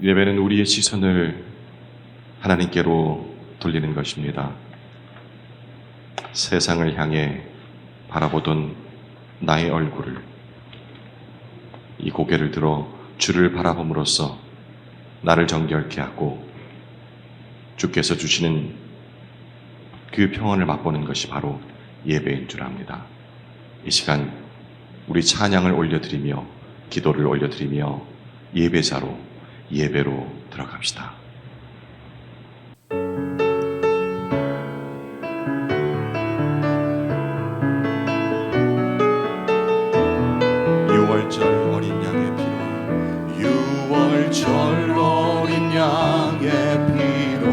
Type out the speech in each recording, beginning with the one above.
예배는 우리의 시선을 하나님께로 돌리는 것입니다. 세상을 향해 바라보던 나의 얼굴을, 이 고개를 들어 주를 바라봄으로써 나를 정결케 하고 주께서 주시는 그 평안을 맛보는 것이 바로 예배인 줄 압니다. 이 시간 우리 찬양을 올려드리며 기도를 올려드리며 예배로 들어갑시다. 6월절 어린 양의 피로, 6월절 어린 양의 피로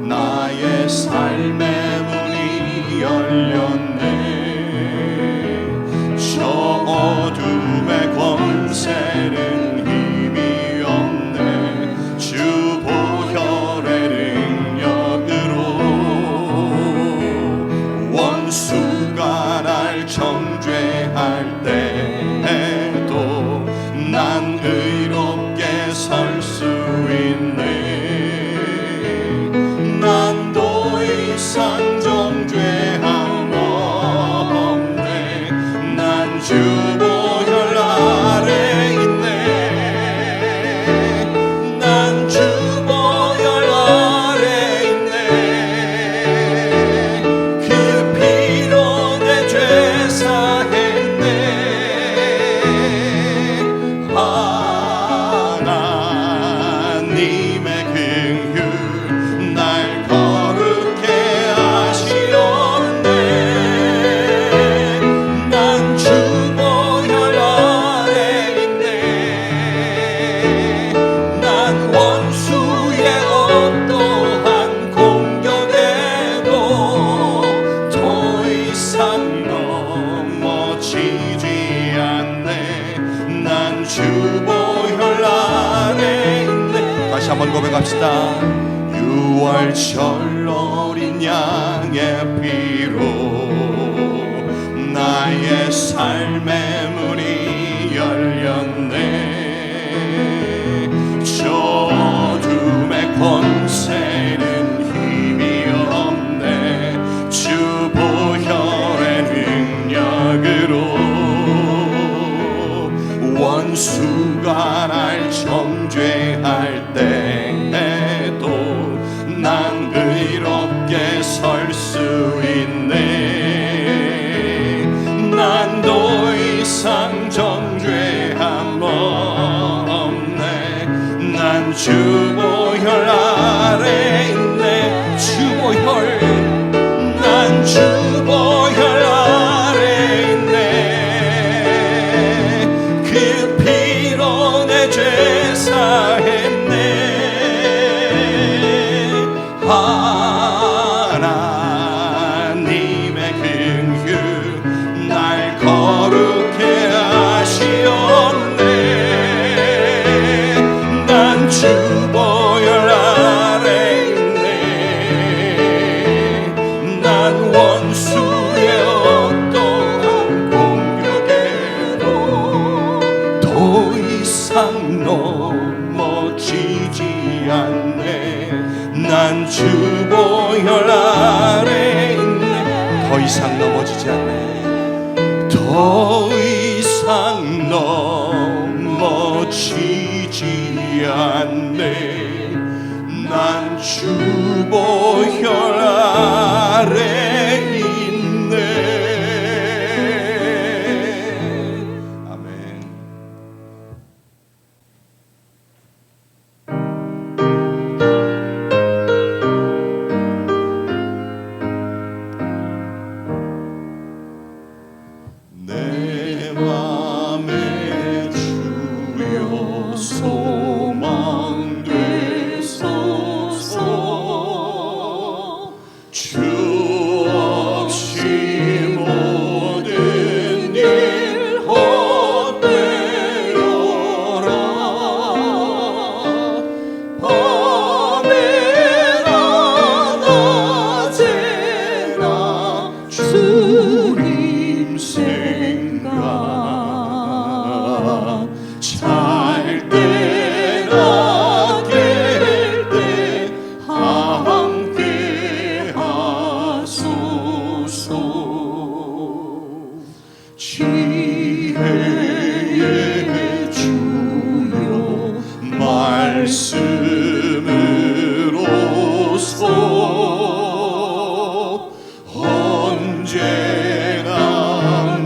나의 삶의 문이 열렸네. 저 어둠의 권세는 힘이 없네. 주 보혈의 능력으로 원수가 날 정죄할 때에도 난 의롭게 설 수 있네. 난 더 이상 정죄함 없네. 난 주 보혈 아래 있네. 난 주 보혈 아래 있네. 그 피로 내 죄 사했네. 하나님의 긍휼 날 거룩해 하시었네. 난 주 보혈 아래 있네. 난 원수의 어떠한 공격에도 더 이상 넘어지지 않네. 난 주 보혈 아래 있네. 다시 한번 고백합시다. 6월절 어린 양의 피로 나의 삶의 문이 열렸네. 저 어둠의 권세는 힘이 없네. 주 보혈의 능력으로 원수가 날 정죄할 때에도 난 의롭게 설 수 있네. 난 더 이상 정죄함 없네. 난 주 보혈 아래 있네. 주 보혈, 난 주 보혈 아래 있네. 그 피로 내 죄 사했네. 하나님의 긍휼 날 거룩해 하시었네. 난 주 보혈 아래 있네. 난 원수의 어떠한 공격에도 더 이상 넘어지지 않네. 난 주 보혈 아래 있네. 더 이상 넘어지지 않네. 더 이상 넘어지지 않네. 난 주보혈 아래 있네. 아멘. 내 맘에 주여 소망 되소서. 주 없이 모든 일 헛되어라. 밤에나 낮에나 주님 생각. 잘 때나 깰 때 함께 하소서. 지혜의 주여 말씀으로서 언제나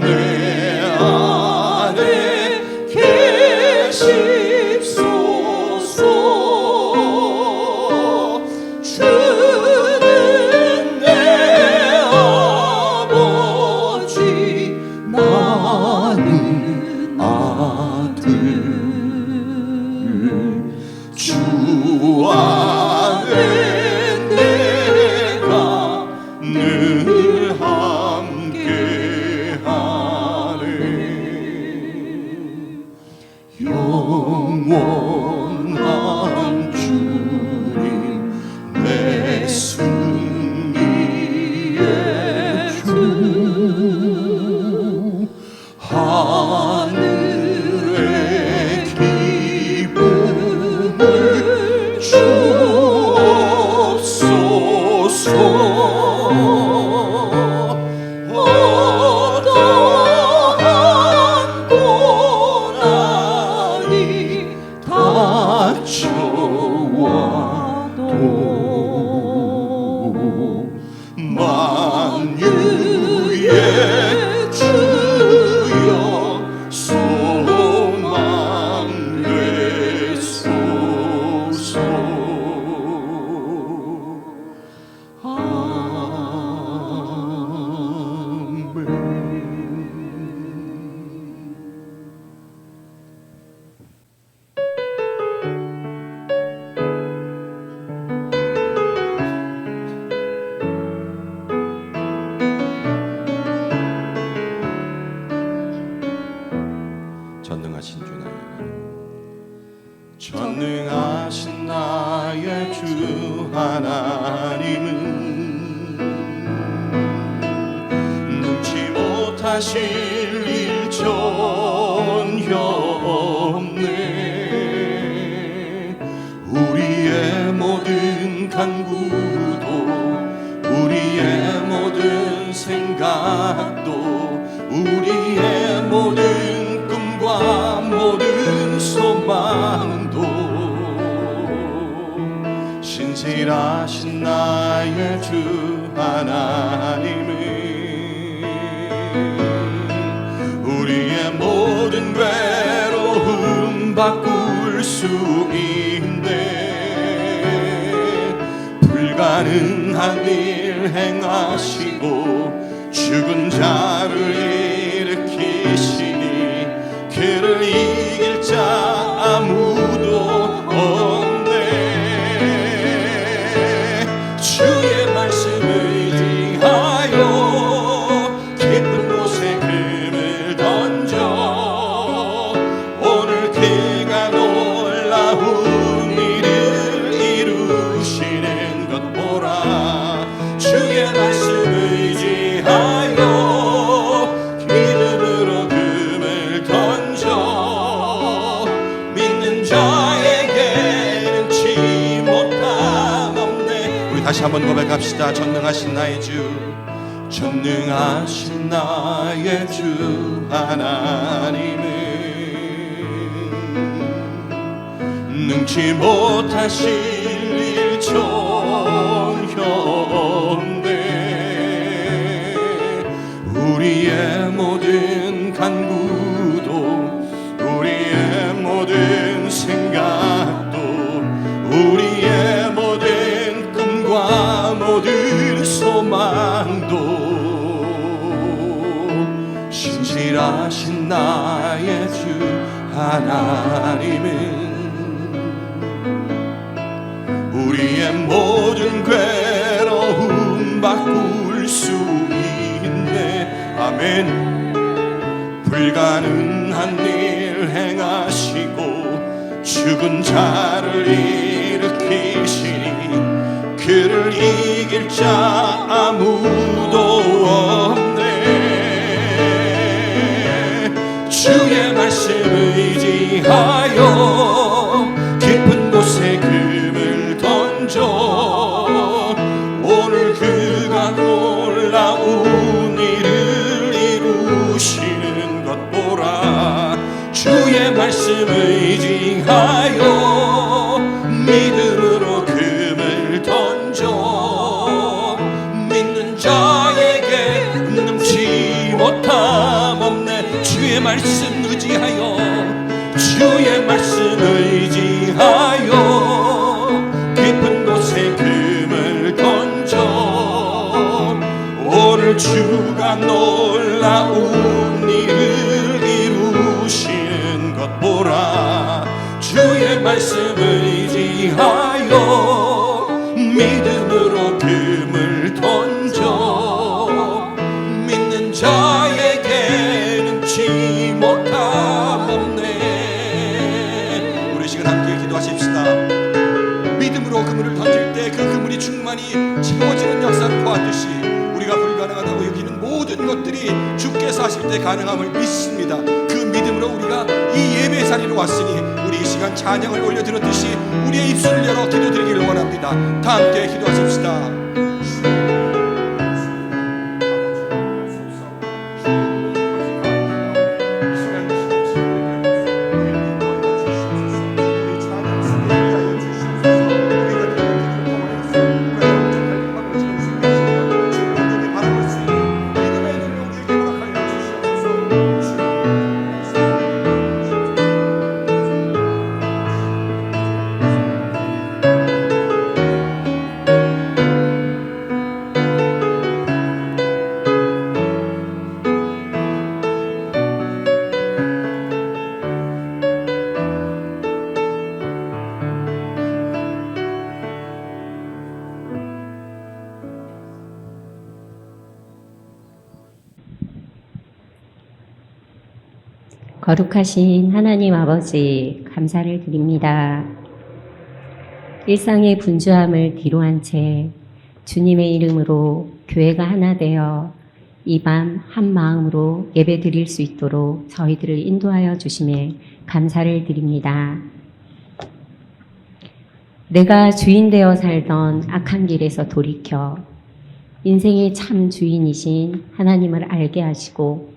내 안에 계십소서. 주는 내 아버지 나는 아들. 주 안에 내가 늘 함께하네. 영원한 주님 내 승리의 주. 하늘의 기쁨을 주옵소서. 어떠한 고난이 닥쳐와도 만유의 주여 소망 되소서. 전능하신 주 나의 하나님, 전능하신 나의 주 하나님은 능치 못하실 일 전혀 없네. 우리의 모든 간구도 우리의 모든 생각도 우리의 모든 꿈과 모든 소망도 신실하신 나의 주 하나님은 우리의 모든 괴로움 바꿀 수 있네. 불가능한 일 행하시고 죽은 자를 일으키시니 그를 이길 자 아무도 없네. 주의 말씀을 의지하여 깊은 곳에 금을 던져 오늘 그가 놀라운 일을 이루시는 것 보라. 주의 말씀을 의지하여 믿음으로 금을 던져 믿는 자에게 능치 못함 없네. 우리 다시 한번 고백합시다. 전능하신 나의 주, 전능하신 나의 주 하나님은 능치 못하실 일 전혀없네. 우리의 모든 간구도 우리의 모든 생각도 우리의 모든 꿈과 모든 소망도 신실하신 나의 주 하나님은 우리의 모든 괴로움 바꿀 수 있네. 아멘. 불가능한 일 행하시고 죽은 자를 일으키시니 그를 이길 자 아무도 없네. 주의 말씀 의지하여 깊은 곳에 금을 던져 오늘 그가 놀라운 일을 이루시는 것 보라. 주의 말씀 의지하여 믿음으로 금을 던져 믿는 자에게 능치 못함 없네. 주의 말씀 의지하여 주의 말씀 의지하여 깊은 곳에 금을 던져 오늘 주가 놀라운 일을 이루시는 것 보라. 주의 말씀 의지하여 믿음으로 금을 던져 믿는 자에게 능치 못함 없네. 우리 시간 함께 기도하십시다. 믿음으로 그물을 던질 때 그 그물이 충만히 채워지는 역사를 보았듯이 우리가 불가능하다고 여기는 모든 것들이 주께서 하실 때 가능함을 믿습니다. 그 믿음으로 우리가 이 예배 자리로 왔으니 우리 이 시간 찬양을 올려드렸듯이 우리의 입술을 열어 기도드리기를 원합니다. 다 함께 기도하십시다. 거룩하신 하나님 아버지, 감사를 드립니다. 일상의 분주함을 뒤로한 채 주님의 이름으로 교회가 하나 되어 이 밤 한 마음으로 예배 드릴 수 있도록 저희들을 인도하여 주심에 감사를 드립니다. 내가 주인 되어 살던 악한 길에서 돌이켜 인생의 참 주인이신 하나님을 알게 하시고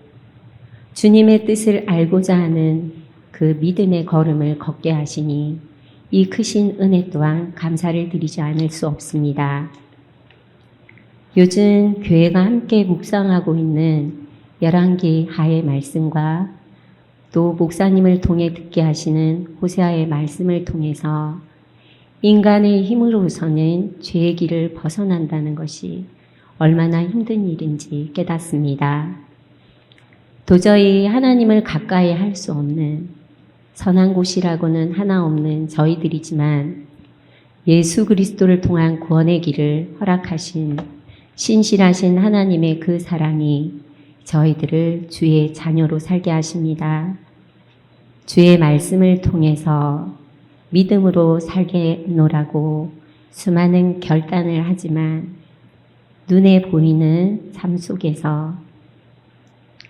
주님의 뜻을 알고자 하는 그 믿음의 걸음을 걷게 하시니 이 크신 은혜 또한 감사를 드리지 않을 수 없습니다. 요즘 교회가 함께 묵상하고 있는 열왕기 하의 말씀과 또 목사님을 통해 듣게 하시는 호세아의 말씀을 통해서 인간의 힘으로서는 죄의 길을 벗어난다는 것이 얼마나 힘든 일인지 깨닫습니다. 도저히 하나님을 가까이 할 수 없는 선한 곳이라고는 하나 없는 저희들이지만 예수 그리스도를 통한 구원의 길을 허락하신 신실하신 하나님의 그 사랑이 저희들을 주의 자녀로 살게 하십니다. 주의 말씀을 통해서 믿음으로 살게노라고 수많은 결단을 하지만 눈에 보이는 삶 속에서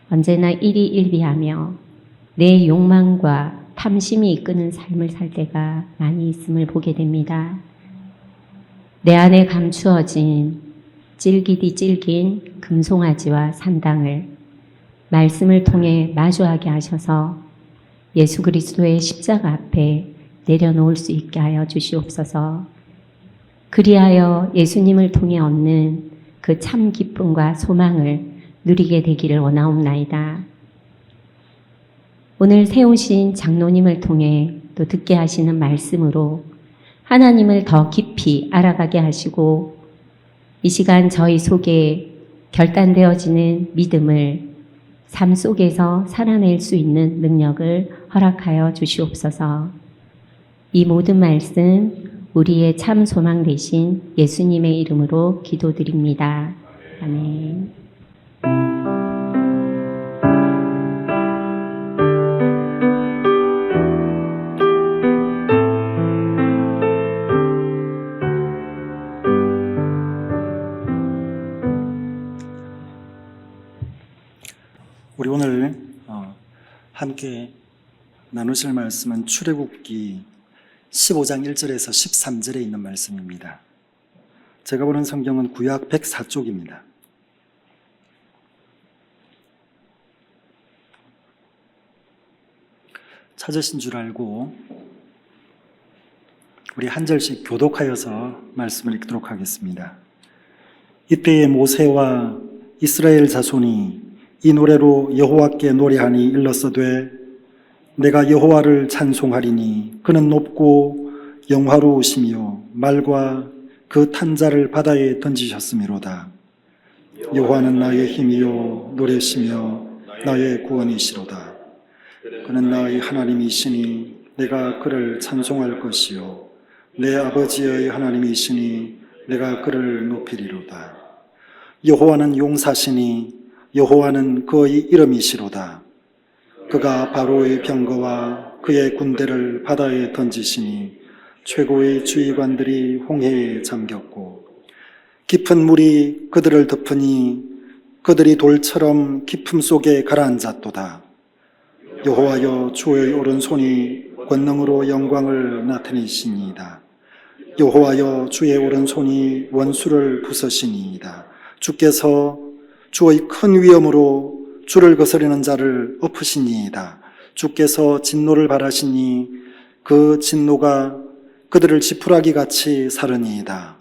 언제나 일희일비하며 내 욕망과 탐심이 이끄는 삶을 살 때가 많이 있음을 보게 됩니다. 내 안에 감추어진 질기디 질긴 금송아지와 산당을 말씀을 통해 마주하게 하셔서 예수 그리스도의 십자가 앞에 내려놓을 수 있게 하여 주시옵소서. 그리하여 예수님을 통해 얻는 그 참 기쁨과 소망을 누리게 되기를 원하옵나이다. 오늘 세우신 장로님을 통해 또 듣게 하시는 말씀으로 하나님을 더 깊이 알아가게 하시고 이 시간 저희 속에 결단되어지는 믿음을 삶 속에서 살아낼 수 있는 능력을 허락하여 주시옵소서. 이 모든 말씀 우리의 참 소망 되신 예수님의 이름으로 기도드립니다. 아멘. 우리 오늘 함께 나누실 말씀은 출애굽기 15장 1절에서 13절에 있는 말씀입니다. 제가 보는 성경은 구약 104쪽입니다. 찾으신 줄 알고 우리 한 절씩 교독하여서 말씀을 읽도록 하겠습니다. 이때에 모세와 이스라엘 자손이 이 노래로 여호와께 노래하니 일렀으되 내가 여호와를 찬송하리니 그는 높고 영화로우시며 말과 그 탄자를 바다에 던지셨음이로다. 여호와는 나의 힘이요 노래시며 나의 구원이시로다. 그는 나의 하나님이시니 내가 그를 찬송할 것이요 내 아버지의 하나님이시니 내가 그를 높이리로다. 여호와는 용사시니 여호와는 그의 이름이시로다. 그가 바로의 병거와 그의 군대를 바다에 던지시니 최고의 주의관들이 홍해에 잠겼고 깊은 물이 그들을 덮으니 그들이 돌처럼 깊음 속에 가라앉았도다. 여호와여 주의 오른손이 권능으로 영광을 나타내시니이다. 여호와여 주의 오른손이 원수를 부서시니이다. 주께서 주의 큰 위엄으로 주를 거스르는 자를 엎으시니이다. 주께서 진노를 바라시니 그 진노가 그들을 지푸라기 같이 사르니이다.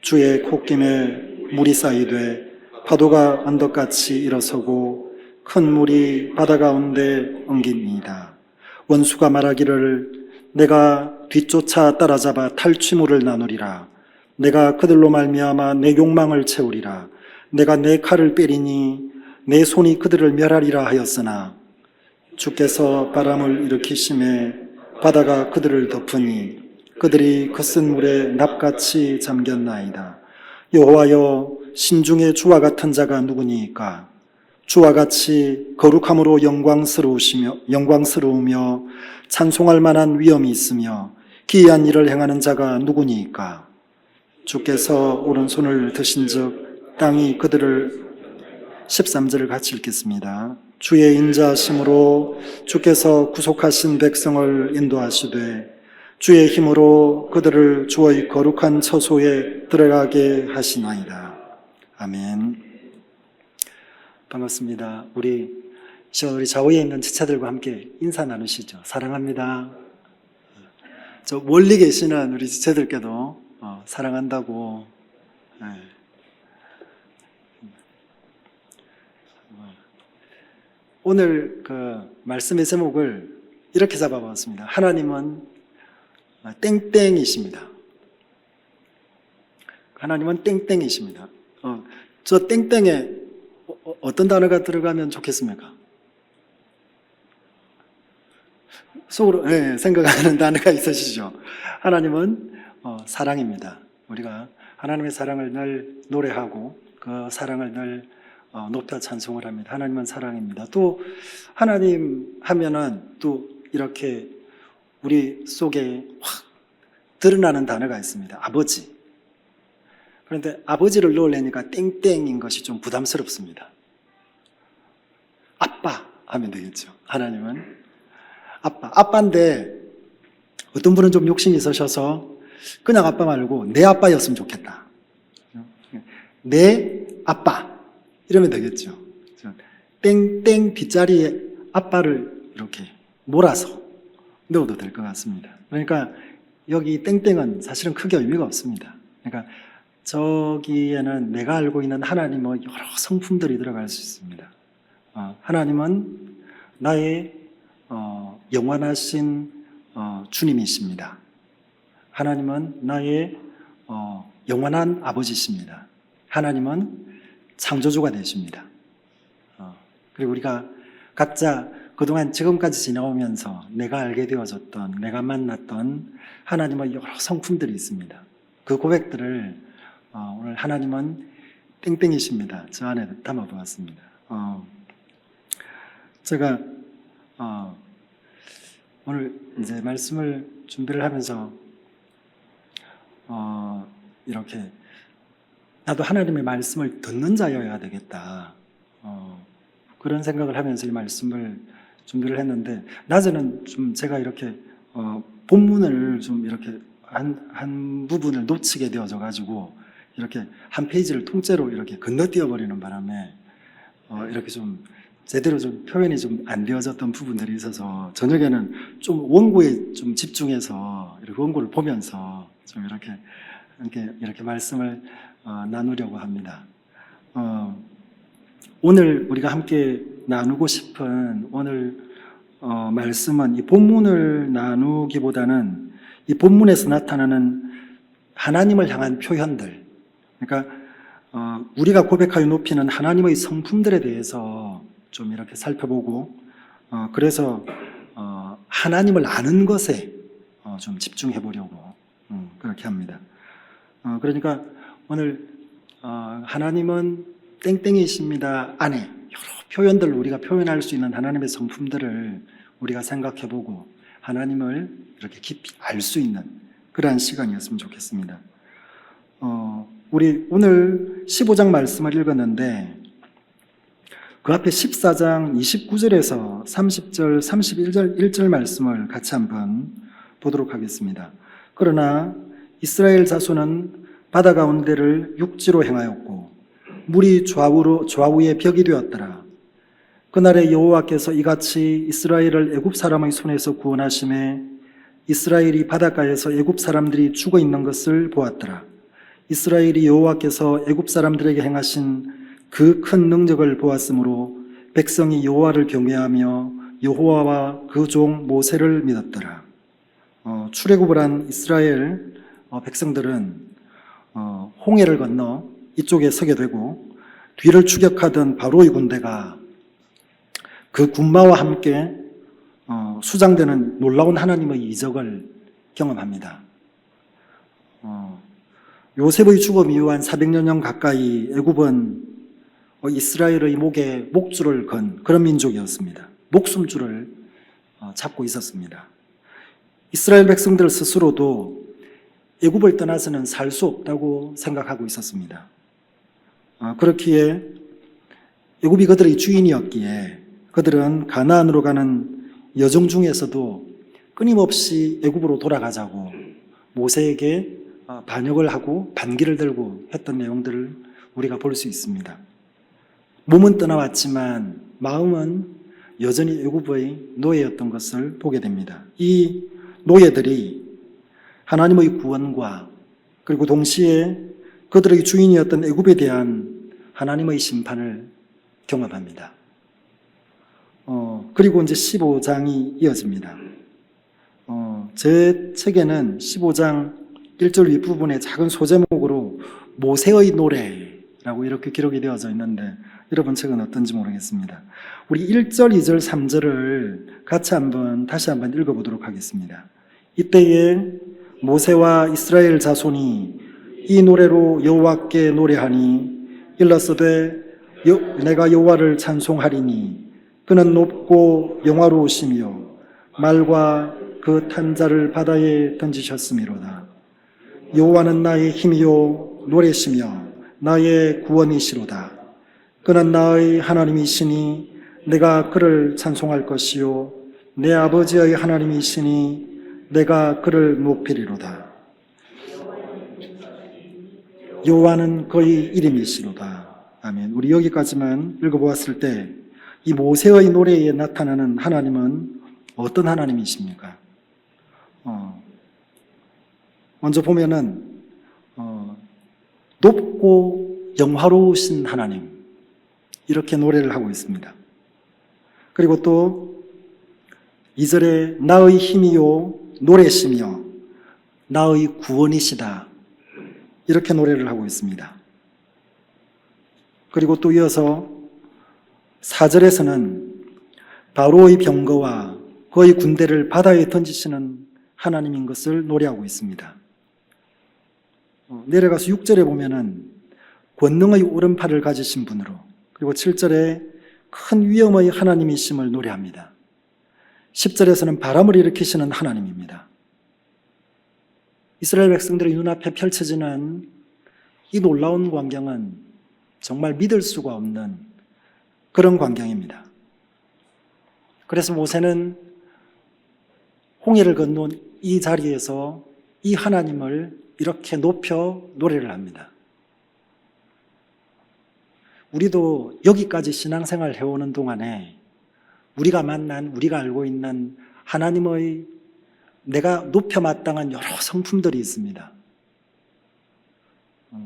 주의 콧김에 물이 쌓이되 파도가 언덕같이 일어서고 큰 물이 바다 가운데 엉깁니다. 원수가 말하기를 내가 뒤쫓아 따라잡아 탈취물을 나누리라. 내가 그들로 말미암아 내 욕망을 채우리라. 내가 내 칼을 빼리니 내 손이 그들을 멸하리라 하였으나 주께서 바람을 일으키심에 바다가 그들을 덮으니 그들이 거센 물에 납같이 잠겼나이다. 여호와여 신중에 주와 같은 자가 누구니이까? 주와 같이 거룩함으로 영광스러우며 찬송할 만한 위엄이 있으며 기이한 일을 행하는 자가 누구니이까? 주께서 오른손을 드신즉 땅이 그들을 13절을 같이 읽겠습니다. 주의 인자하심으로 주께서 구속하신 백성을 인도하시되 주의 힘으로 그들을 주의 거룩한 처소에 들어가게 하시나이다. 아멘. 반갑습니다. 우리 좌우에 있는 지체들과 함께 인사 나누시죠. 사랑합니다. 저 멀리 계시는 우리 지체들께도 사랑한다고. 오늘 그 말씀의 제목을 이렇게 잡아봤습니다. 하나님은 땡땡이십니다. 하나님은 땡땡이십니다. 저 땡땡에 어떤 단어가 들어가면 좋겠습니까? 속으로 생각하는 단어가 있으시죠? 하나님은 사랑입니다. 우리가 하나님의 사랑을 늘 노래하고 그 사랑을 늘 높여 찬송을 합니다. 하나님은 사랑입니다. 또 하나님 하면은 또 이렇게 우리 속에 확 드러나는 단어가 있습니다. 아버지. 그런데 아버지를 넣으려니까 땡땡인 것이 좀 부담스럽습니다. 아빠 하면 되겠죠. 하나님은 아빠인데 어떤 분은 좀 욕심이 있으셔서 그냥 아빠 말고 내 아빠였으면 좋겠다. 내 아빠 이러면 되겠죠. 땡땡 뒷자리에 아빠를 이렇게 몰아서 넣어도 될 것 같습니다. 그러니까 여기 땡땡은 사실은 크게 의미가 없습니다. 그러니까 저기에는 내가 알고 있는 하나님의 여러 성품들이 들어갈 수 있습니다. 하나님은 나의 영원하신 주님이십니다. 하나님은 나의 영원한 아버지십니다. 하나님은 창조주가 되십니다. 그리고 우리가 각자 그동안 지금까지 지나오면서 내가 알게 되어졌던, 내가 만났던 하나님의 여러 성품들이 있습니다. 그 고백들을 오늘 하나님은 땡땡이십니다. 저 안에 담아보았습니다. 제가 오늘 이제 말씀을 준비를 하면서 이렇게 나도 하나님의 말씀을 듣는 자여야 되겠다. 그런 생각을 하면서 이 말씀을 준비를 했는데, 낮에는 좀 제가 이렇게 본문을 좀 이렇게 한 부분을 놓치게 되어져 가지고 이렇게 한 페이지를 통째로 이렇게 건너뛰어 버리는 바람에 이렇게 좀 제대로 좀 표현이 좀 안 되어졌던 부분들이 있어서 저녁에는 좀 원고에 좀 집중해서 이렇게 원고를 보면서 좀 이렇게 말씀을 나누려고 합니다. 오늘 우리가 함께 나누고 싶은 오늘 말씀은 이 본문을 나누기보다는 이 본문에서 나타나는 하나님을 향한 표현들, 그러니까 우리가 고백하여 높이는 하나님의 성품들에 대해서 좀 이렇게 살펴보고, 그래서 하나님을 아는 것에 좀 집중해 보려고 그렇게 합니다. 그러니까 오늘 하나님은 땡땡이십니다 안에 여러 표현들, 우리가 표현할 수 있는 하나님의 성품들을 우리가 생각해 보고 하나님을 이렇게 깊이 알 수 있는 그러한 시간이었으면 좋겠습니다. 우리 오늘 15장 말씀을 읽었는데 그 앞에 14장 29절에서 30절, 31절 말씀을 같이 한번 보도록 하겠습니다. 그러나 이스라엘 자손은 바다 가운데를 육지로 행하였고 물이 좌우에 벽이 되었더라. 그날에 여호와께서 이같이 이스라엘을 애굽 사람의 손에서 구원하심에 이스라엘이 바닷가에서 애굽 사람들이 죽어 있는 것을 보았더라. 이스라엘이 여호와께서 애굽 사람들에게 행하신 그 큰 능력을 보았으므로 백성이 여호와를 경외하며 여호와와 그 종 모세를 믿었더라. 출애굽을 한 이스라엘 백성들은 홍해를 건너 이쪽에 서게 되고 뒤를 추격하던 바로의 군대가 그 군마와 함께 수장되는 놀라운 하나님의 이적을 경험합니다. 요셉의 죽음 이후 한 400년 가까이 애굽은 이스라엘의 목에 목줄을 건 그런 민족이었습니다. 목숨줄을 잡고 있었습니다. 이스라엘 백성들 스스로도 애굽을 떠나서는 살 수 없다고 생각하고 있었습니다. 그렇기에 애굽이 그들의 주인이었기에 그들은 가나안으로 가는 여정 중에서도 끊임없이 애굽으로 돌아가자고 모세에게 반역을 하고 반기를 들고 했던 내용들을 우리가 볼 수 있습니다. 몸은 떠나왔지만 마음은 여전히 애굽의 노예였던 것을 보게 됩니다. 이 노예들이 하나님의 구원과 그리고 동시에 그들의 주인이었던 애굽에 대한 하나님의 심판을 경험합니다. 그리고 이제 15장이 이어집니다. 제 책에는 15장 1절 윗부분에 작은 소제목으로 모세의 노래라고 이렇게 기록이 되어져 있는데 여러분 책은 어떤지 모르겠습니다. 우리 1절, 2절, 3절을 같이 다시 한번 읽어보도록 하겠습니다. 이때에 모세와 이스라엘 자손이 이 노래로 여호와께 노래하니 일러서되 내가 여호와를 찬송하리니 그는 높고 영화로우시며 말과 그 탄자를 바다에 던지셨음이로다. 여호와는 나의 힘이요 노래시며 나의 구원이시로다. 그는 나의 하나님이시니 내가 그를 찬송할 것이요 내 아버지의 하나님이시니 내가 그를 높이리로다. 여호와는 그의 이름이시로다. 아멘. 우리 여기까지만 읽어보았을 때 이 모세의 노래에 나타나는 하나님은 어떤 하나님이십니까? 먼저 보면은 높고 영화로우신 하나님, 이렇게 노래를 하고 있습니다. 그리고 또 2절에 나의 힘이요 노래시며 나의 구원이시다, 이렇게 노래를 하고 있습니다. 그리고 또 이어서 4절에서는 바로의 병거와 그의 군대를 바다에 던지시는 하나님인 것을 노래하고 있습니다. 내려가서 6절에 보면은 권능의 오른팔을 가지신 분으로, 그리고 7절에 큰 위엄의 하나님이심을 노래합니다. 10절에서는 바람을 일으키시는 하나님입니다. 이스라엘 백성들의 눈앞에 펼쳐지는 이 놀라운 광경은 정말 믿을 수가 없는 그런 광경입니다. 그래서 모세는 홍해를 건넌 이 자리에서 이 하나님을 이렇게 높여 노래를 합니다. 우리도 여기까지 신앙생활 해오는 동안에 우리가 만난, 우리가 알고 있는 하나님의 내가 높여 마땅한 여러 성품들이 있습니다.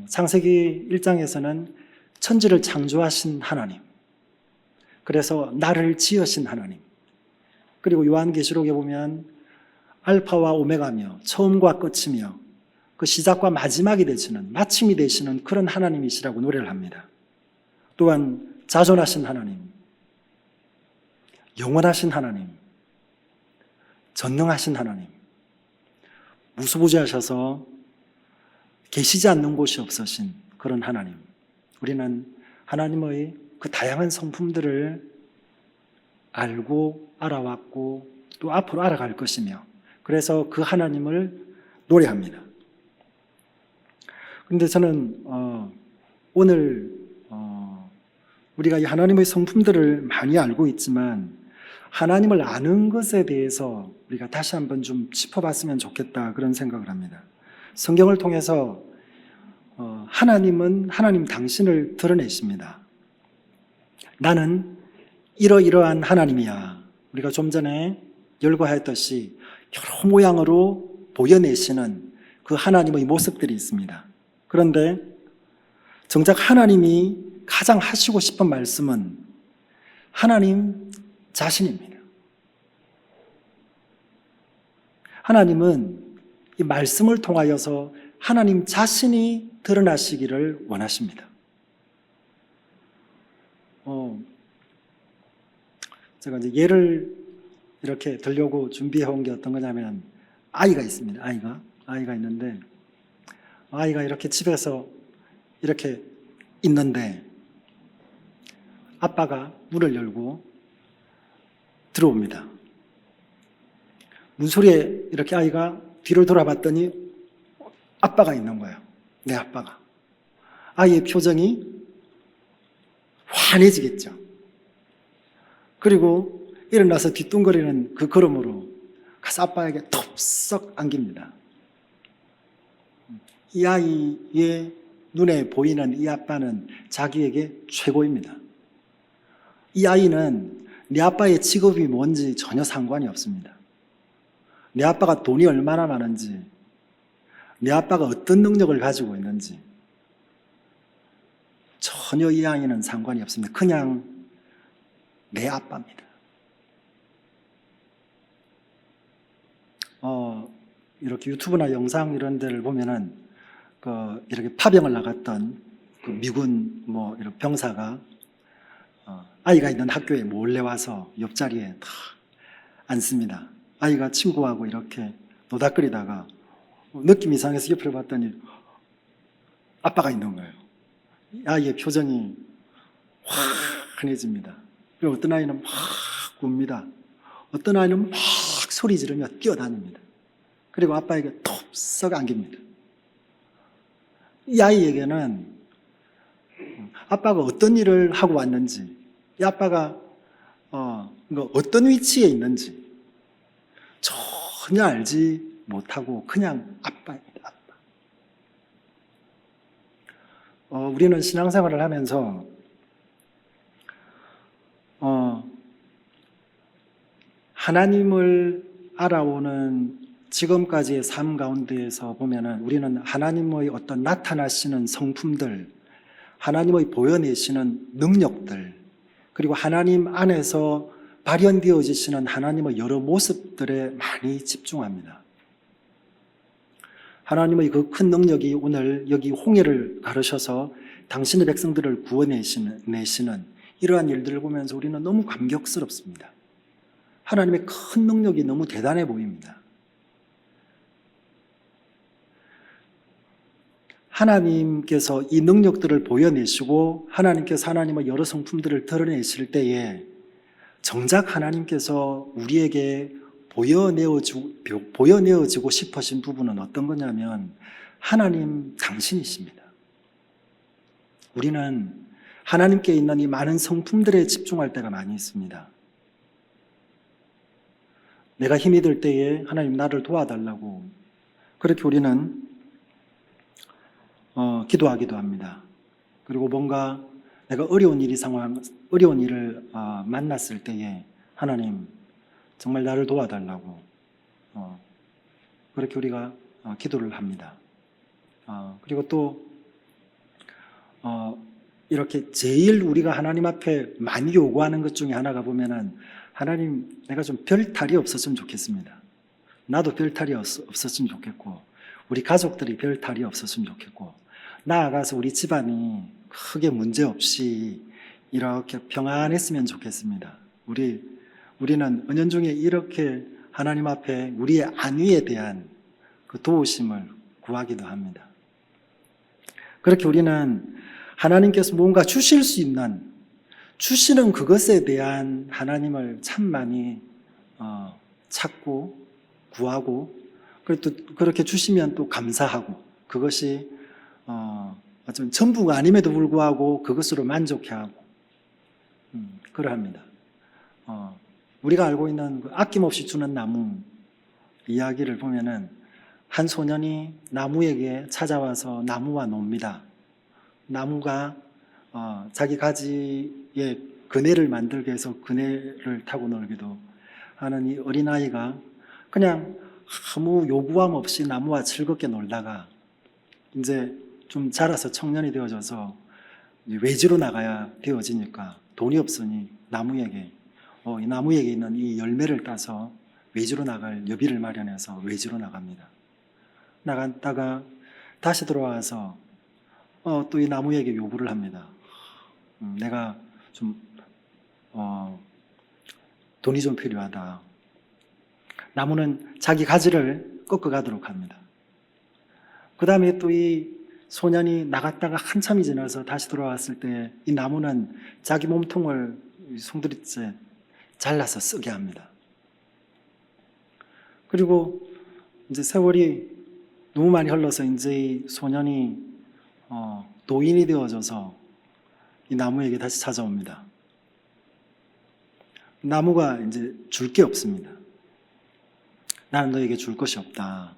창세기 1장에서는 천지를 창조하신 하나님, 그래서 나를 지으신 하나님, 그리고 요한계시록에 보면 알파와 오메가며 처음과 끝이며 그 시작과 마지막이 되시는, 마침이 되시는 그런 하나님이시라고 노래를 합니다. 또한 자존하신 하나님, 영원하신 하나님, 전능하신 하나님, 무수부지하셔서 계시지 않는 곳이 없으신 그런 하나님. 우리는 하나님의 그 다양한 성품들을 알고 알아왔고 또 앞으로 알아갈 것이며, 그래서 그 하나님을 노래합니다. 그런데 저는 오늘 우리가 이 하나님의 성품들을 많이 알고 있지만 하나님을 아는 것에 대해서 우리가 다시 한번 좀 짚어봤으면 좋겠다, 그런 생각을 합니다. 성경을 통해서 하나님은 하나님 당신을 드러내십니다. 나는 이러이러한 하나님이야. 우리가 좀 전에 열거하였듯이 여러 모양으로 보여내시는 그 하나님의 모습들이 있습니다. 그런데 정작 하나님이 가장 하시고 싶은 말씀은 하나님 자신입니다. 하나님은 이 말씀을 통하여서 하나님 자신이 드러나시기를 원하십니다. 제가 이제 예를 이렇게 들려고 준비해 온 게 어떤 거냐면, 아이가 있습니다. 아이가 있는데, 아이가 이렇게 집에서 이렇게 있는데 아빠가 문을 열고 들어옵니다. 문소리에 이렇게 아이가 뒤를 돌아봤더니 아빠가 있는 거예요. 내 아빠가. 아이의 표정이 환해지겠죠. 그리고 일어나서 뒤뚱거리는 그 걸음으로 가서 아빠에게 톱썩 안깁니다. 이 아이의 눈에 보이는 이 아빠는 자기에게 최고입니다. 이 아이는 내 아빠의 직업이 뭔지 전혀 상관이 없습니다. 내 아빠가 돈이 얼마나 많은지, 내 아빠가 어떤 능력을 가지고 있는지 전혀 이 아이는 상관이 없습니다. 그냥 내 아빠입니다. 이렇게 유튜브나 영상 이런 데를 보면은 이렇게 파병을 나갔던 그 미군 이런 병사가 아이가 있는 학교에 몰래 와서 옆자리에 다 앉습니다. 아이가 친구하고 이렇게 노닥거리다가 느낌이 이상해서 옆을 봤더니 아빠가 있는 거예요. 아이의 표정이 환해집니다. 그리고 어떤 아이는 막 웁니다. 어떤 아이는 막 소리 지르며 뛰어다닙니다. 그리고 아빠에게 톱썩 안깁니다. 이 아이에게는 아빠가 어떤 일을 하고 왔는지, 이 아빠가 어떤 위치에 있는지 전혀 알지 못하고 그냥 아빠입니다. 아빠. 우리는 신앙생활을 하면서 하나님을 알아오는 지금까지의 삶 가운데에서 보면은 우리는 하나님의 어떤 나타나시는 성품들, 하나님의 보여내시는 능력들, 그리고 하나님 안에서 발현되어지시는 하나님의 여러 모습들에 많이 집중합니다. 하나님의 그 큰 능력이 오늘 여기 홍해를 가르셔서 당신의 백성들을 구원내시는 이러한 일들을 보면서 우리는 너무 감격스럽습니다. 하나님의 큰 능력이 너무 대단해 보입니다. 하나님께서 이 능력들을 보여내시고 하나님께서 하나님의 여러 성품들을 드러내실 때에 정작 하나님께서 우리에게 보여내어지고 싶으신 부분은 어떤 거냐면 하나님 당신이십니다. 우리는 하나님께 있는 이 많은 성품들에 집중할 때가 많이 있습니다. 내가 힘이 들 때에 하나님 나를 도와달라고 그렇게 우리는 기도하기도 합니다. 그리고 뭔가 내가 어려운 일을 만났을 때에 하나님 정말 나를 도와달라고 그렇게 우리가 기도를 합니다. 그리고 또 이렇게 제일 우리가 하나님 앞에 많이 요구하는 것 중에 하나가 보면은 하나님 내가 좀 별탈이 없었으면 좋겠습니다. 나도 별탈이 없었으면 좋겠고 우리 가족들이 별탈이 없었으면 좋겠고 나아가서 우리 집안이 크게 문제없이 이렇게 평안했으면 좋겠습니다. 우리는 은연중에 이렇게 하나님 앞에 우리의 안위에 대한 그 도우심을 구하기도 합니다. 그렇게 우리는 하나님께서 뭔가 주실 수 있는 주시는 그것에 대한 하나님을 참 많이 찾고 구하고 그리고 또 그렇게 주시면 또 감사하고 그것이 어쩌면 전부가 아님에도 불구하고 그것으로 만족해하고 그러합니다. 우리가 알고 있는 그 아낌없이 주는 나무 이야기를 보면은 한 소년이 나무에게 찾아와서 나무와 놉니다. 나무가 자기 가지에 그네를 만들게 해서 그네를 타고 놀기도 하는 이 어린아이가 그냥 아무 요구함 없이 나무와 즐겁게 놀다가 이제 좀 자라서 청년이 되어져서 외지로 나가야 되어지니까 돈이 없으니 이 나무에게 있는 이 열매를 따서 외지로 나갈 여비를 마련해서 외지로 나갑니다. 나갔다가 다시 들어와서 또 이 나무에게 요구를 합니다. 내가 좀 돈이 좀 필요하다. 나무는 자기 가지를 꺾어가도록 합니다. 그 다음에 또 이 소년이 나갔다가 한참이 지나서 다시 돌아왔을 때 이 나무는 자기 몸통을 송두리째 잘라서 쓰게 합니다. 그리고 이제 세월이 너무 많이 흘러서 이제 이 소년이 노인이 되어져서 이 나무에게 다시 찾아옵니다. 나무가 이제 줄 게 없습니다. 나는 너에게 줄 것이 없다.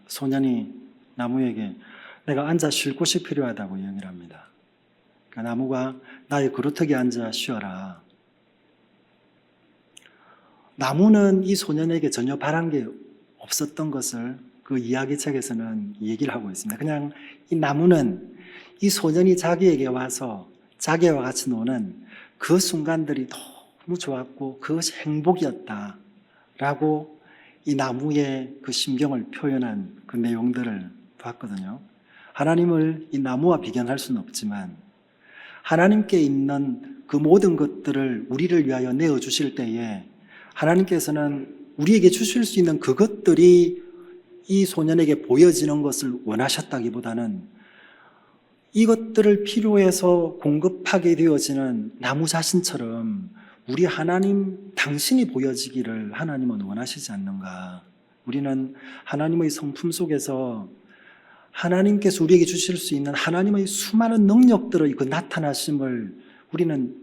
소년이 나무에게 내가 앉아 쉴 곳이 필요하다고 이야기를 합니다. 그러니까 나무가 나의 그루터기에 앉아 쉬어라. 나무는 이 소년에게 전혀 바란 게 없었던 것을 그 이야기책에서는 얘기를 하고 있습니다. 그냥 이 나무는 이 소년이 자기에게 와서 자기와 같이 노는 그 순간들이 너무 좋았고 그것이 행복이었다라고 이 나무의 그 심경을 표현한 그 내용들을 봤거든요. 하나님을 이 나무와 비견할 수는 없지만 하나님께 있는 그 모든 것들을 우리를 위하여 내어주실 때에 하나님께서는 우리에게 주실 수 있는 그것들이 이 소년에게 보여지는 것을 원하셨다기보다는 이것들을 필요해서 공급하게 되어지는 나무 자신처럼 우리 하나님 당신이 보여지기를 하나님은 원하시지 않는가. 우리는 하나님의 성품 속에서 하나님께서 우리에게 주실 수 있는 하나님의 수많은 능력들의 그 나타나심을 우리는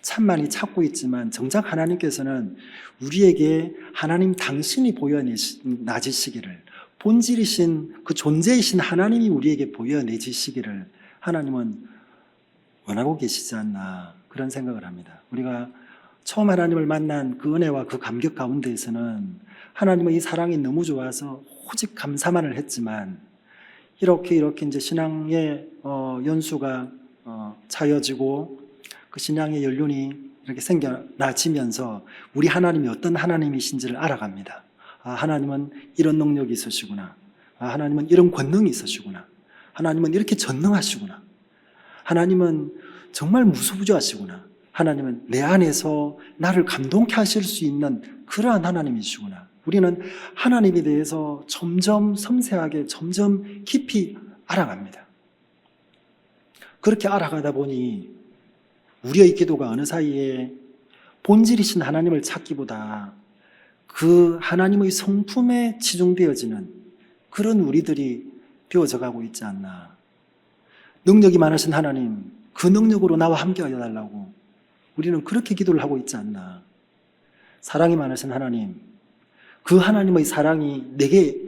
참 많이 찾고 있지만 정작 하나님께서는 우리에게 하나님 당신이 보여내지시기를 본질이신 그 존재이신 하나님이 우리에게 보여내지시기를 하나님은 원하고 계시지 않나 그런 생각을 합니다. 우리가 처음 하나님을 만난 그 은혜와 그 감격 가운데에서는 하나님의 이 사랑이 너무 좋아서 오직 감사만을 했지만 이렇게 이제 신앙의 연수가 차여지고 그 신앙의 연륜이 이렇게 생겨나지면서 우리 하나님이 어떤 하나님이신지를 알아갑니다. 아, 하나님은 이런 능력이 있으시구나. 아, 하나님은 이런 권능이 있으시구나. 하나님은 이렇게 전능하시구나. 하나님은 정말 무소부지하시구나. 하나님은 내 안에서 나를 감동케 하실 수 있는 그러한 하나님이시구나. 우리는 하나님에 대해서 점점 섬세하게 점점 깊이 알아갑니다. 그렇게 알아가다 보니 우리의 기도가 어느 사이에 본질이신 하나님을 찾기보다 그 하나님의 성품에 치중되어지는 그런 우리들이 되어져 가고 있지 않나. 능력이 많으신 하나님, 그 능력으로 나와 함께 하여 달라고 우리는 그렇게 기도를 하고 있지 않나. 사랑이 많으신 하나님, 그 하나님의 사랑이 내게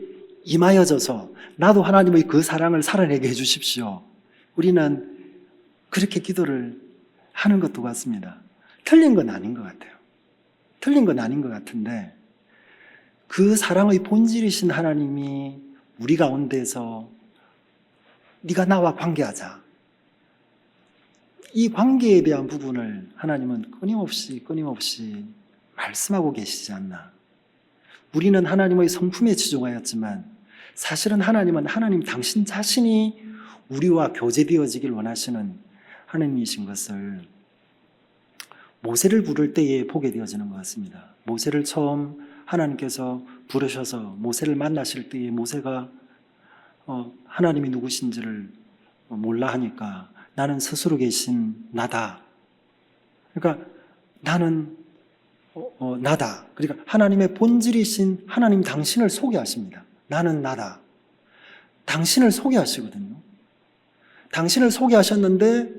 임하여져서 나도 하나님의 그 사랑을 살아내게 해주십시오. 우리는 그렇게 기도를 하는 것도 같습니다. 틀린 건 아닌 것 같아요. 틀린 건 아닌 것 같은데 그 사랑의 본질이신 하나님이 우리 가운데서 네가 나와 관계하자. 이 관계에 대한 부분을 하나님은 끊임없이 말씀하고 계시지 않나. 우리는 하나님의 성품에 치중하였지만 사실은 하나님은 하나님 당신 자신이 우리와 교제되어지길 원하시는 하나님이신 것을 모세를 부를 때에 보게 되어지는 것 같습니다. 모세를 처음 하나님께서 부르셔서 모세를 만나실 때에 모세가 하나님이 누구신지를 몰라 하니까 나는 스스로 계신 나다. 그러니까 나는 나다. 그러니까 하나님의 본질이신 하나님 당신을 소개하십니다. 나는 나다. 당신을 소개하시거든요. 당신을 소개하셨는데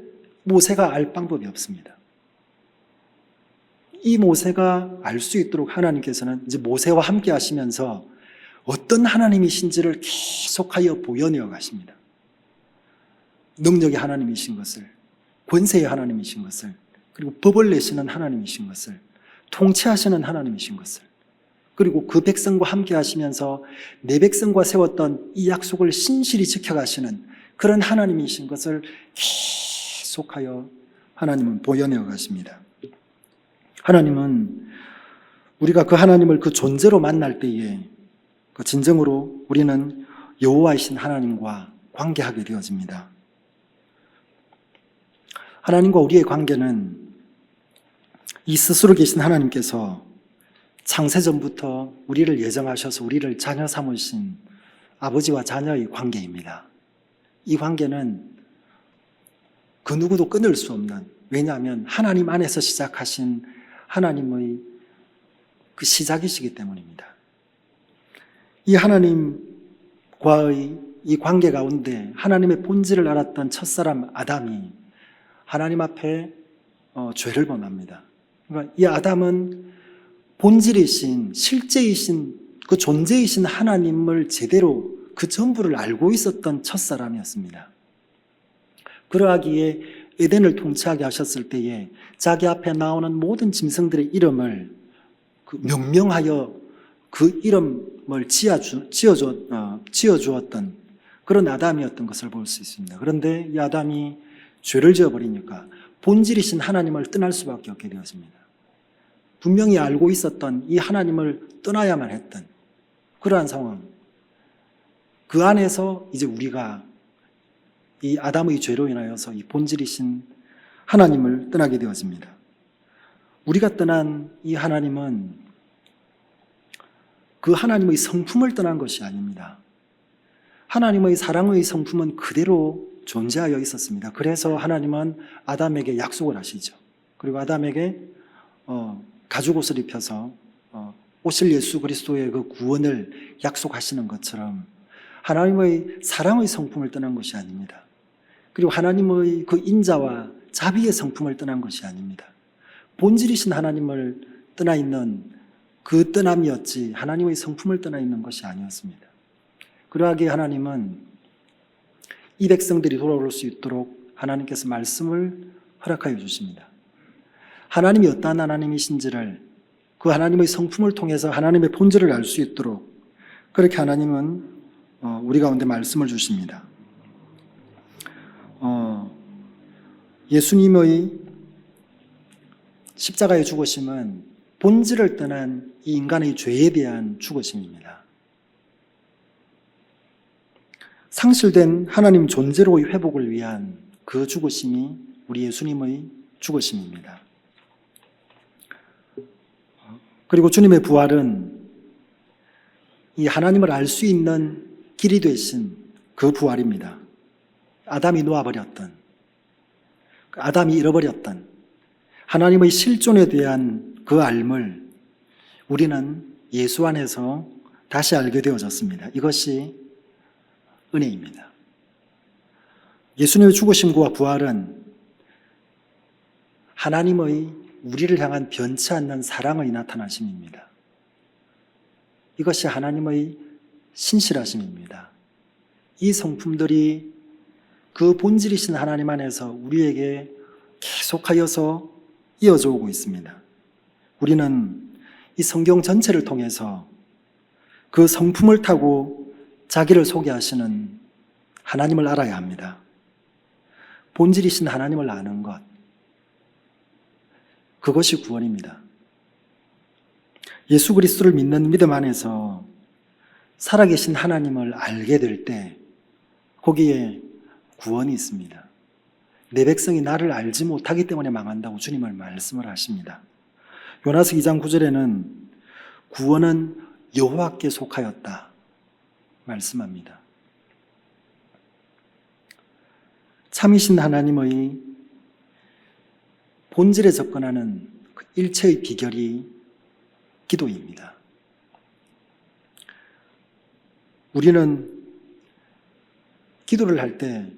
모세가 알 방법이 없습니다. 이 모세가 알 수 있도록 하나님께서는 이제 모세와 함께 하시면서 어떤 하나님이신지를 계속하여 보여내어 가십니다. 능력의 하나님이신 것을, 권세의 하나님이신 것을, 그리고 법을 내시는 하나님이신 것을, 통치하시는 하나님이신 것을, 그리고 그 백성과 함께 하시면서 내 백성과 세웠던 이 약속을 신실히 지켜가시는 그런 하나님이신 것을 계속하여 하나님은 보여내어 가십니다. 하나님은 우리가 그 하나님을 그 존재로 만날 때에 그 진정으로 우리는 여호와이신 하나님과 관계하게 되어집니다. 하나님과 우리의 관계는 이 스스로 계신 하나님께서 창세전부터 우리를 예정하셔서 우리를 자녀 삼으신 아버지와 자녀의 관계입니다. 이 관계는 그 누구도 끊을 수 없는, 왜냐하면 하나님 안에서 시작하신 하나님의 그 시작이시기 때문입니다. 이 하나님과의 이 관계 가운데 하나님의 본질을 알았던 첫사람 아담이 하나님 앞에 죄를 범합니다. 그러니까 이 아담은 본질이신, 실제이신, 그 존재이신 하나님을 제대로 그 전부를 알고 있었던 첫사람이었습니다. 그러하기에 에덴을 통치하게 하셨을 때에 자기 앞에 나오는 모든 짐승들의 이름을 명명하여 그 이름을 지어주었던 그런 아담이었던 것을 볼 수 있습니다. 그런데 이 아담이 죄를 지어버리니까 본질이신 하나님을 떠날 수밖에 없게 되었습니다. 분명히 알고 있었던 이 하나님을 떠나야만 했던 그러한 상황. 그 안에서 이제 우리가 이 아담의 죄로 인하여서 이 본질이신 하나님을 떠나게 되어집니다. 우리가 떠난 이 하나님은 그 하나님의 성품을 떠난 것이 아닙니다. 하나님의 사랑의 성품은 그대로 존재하여 있었습니다. 그래서 하나님은 아담에게 약속을 하시죠. 그리고 아담에게 가죽옷을 입혀서 오실 예수 그리스도의 그 구원을 약속하시는 것처럼 하나님의 사랑의 성품을 떠난 것이 아닙니다. 그리고 하나님의 그 인자와 자비의 성품을 떠난 것이 아닙니다. 본질이신 하나님을 떠나 있는 그 떠남이었지 하나님의 성품을 떠나 있는 것이 아니었습니다. 그러하기에 하나님은 이 백성들이 돌아올 수 있도록 하나님께서 말씀을 허락하여 주십니다. 하나님이 어떠한 하나님이신지를, 그 하나님의 성품을 통해서 하나님의 본질을 알 수 있도록 그렇게 하나님은 우리 가운데 말씀을 주십니다. 예수님의 십자가의 죽으심은 본질을 떠난 이 인간의 죄에 대한 죽으심입니다. 상실된 하나님 존재로의 회복을 위한 그 죽으심이 우리 예수님의 죽으심입니다. 그리고 주님의 부활은 이 하나님을 알 수 있는 길이 되신 그 부활입니다. 아담이 놓아버렸던, 아담이 잃어버렸던 하나님의 실존에 대한 그 알을 우리는 예수 안에서 다시 알게 되어졌습니다. 이것이 은혜입니다. 예수님의 죽으심과 부활은 하나님의 우리를 향한 변치 않는 사랑의 나타나심입니다. 이것이 하나님의 신실하심입니다. 이 성품들이 그 본질이신 하나님 안에서 우리에게 계속하여서 이어져 오고 있습니다. 우리는 이 성경 전체를 통해서 그 성품을 타고 자기를 소개하시는 하나님을 알아야 합니다. 본질이신 하나님을 아는 것, 그것이 구원입니다. 예수 그리스도를 믿는 믿음 안에서 살아계신 하나님을 알게 될 때 거기에 구원이 있습니다. 내 백성이 나를 알지 못하기 때문에 망한다고 주님은 말씀을 하십니다. 요나서 2장 9절에는 구원은 여호와께 속하였다 말씀합니다. 참이신 하나님의 본질에 접근하는 그 일체의 비결이 기도입니다. 우리는 기도를 할 때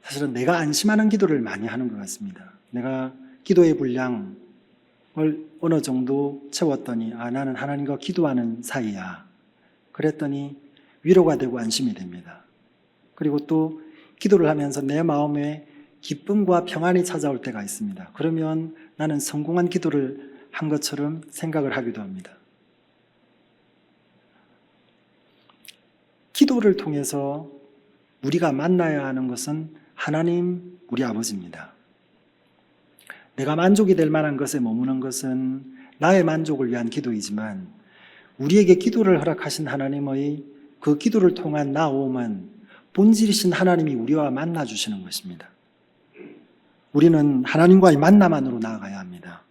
사실은 내가 안심하는 기도를 많이 하는 것 같습니다. 내가 기도의 분량을 어느 정도 채웠더니 나는 하나님과 기도하는 사이야. 그랬더니 위로가 되고 안심이 됩니다. 그리고 또 기도를 하면서 내 마음에 기쁨과 평안이 찾아올 때가 있습니다. 그러면 나는 성공한 기도를 한 것처럼 생각을 하기도 합니다. 기도를 통해서 우리가 만나야 하는 것은 하나님 우리 아버지입니다. 내가 만족이 될 만한 것에 머무는 것은 나의 만족을 위한 기도이지만 우리에게 기도를 허락하신 하나님의 그 기도를 통한 나옴은 본질이신 하나님이 우리와 만나 주시는 것입니다. 우리는 하나님과의 만남 안으로 나아가야 합니다.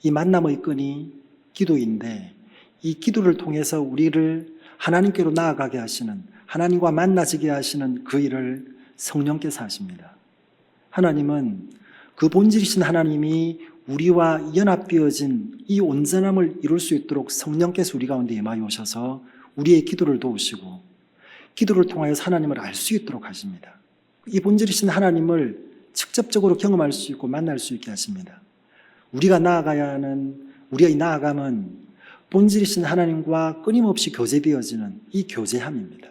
이 만남의 끈이 기도인데 이 기도를 통해서 우리를 하나님께로 나아가게 하시는, 하나님과 만나지게 하시는 그 일을 성령께서 하십니다. 하나님은 그 본질이신 하나님이 우리와 연합되어진 이 온전함을 이룰 수 있도록 성령께서 우리 가운데 임하여 오셔서 우리의 기도를 도우시고 기도를 통하여 하나님을 알 수 있도록 하십니다. 이 본질이신 하나님을 직접적으로 경험할 수 있고 만날 수 있게 하십니다. 우리가 나아가야 하는 우리의 나아감은 본질이신 하나님과 끊임없이 교제되어지는 이 교제함입니다.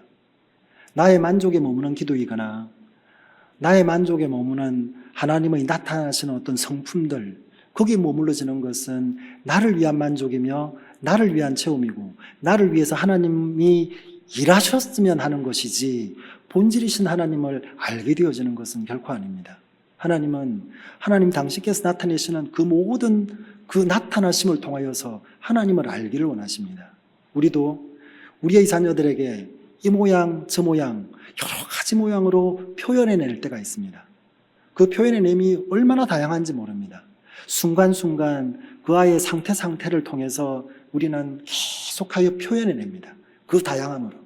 나의 만족에 머무는 기도이거나 나의 만족에 머무는 하나님의 나타나시는 어떤 성품들, 거기에 머물러지는 것은 나를 위한 만족이며 나를 위한 체험이고 나를 위해서 하나님이 일하셨으면 하는 것이지 본질이신 하나님을 알게 되어지는 것은 결코 아닙니다. 하나님은 하나님 당신께서 나타내시는 그 모든 그 나타나심을 통하여서 하나님을 알기를 원하십니다. 우리도 우리의 자녀들에게 이 모양 저 모양 여러 가지 모양으로 표현해낼 때가 있습니다. 그 표현해냄이 얼마나 다양한지 모릅니다. 순간순간 그 아이의 상태를 통해서 우리는 계속하여 표현해냅니다. 그 다양함으로.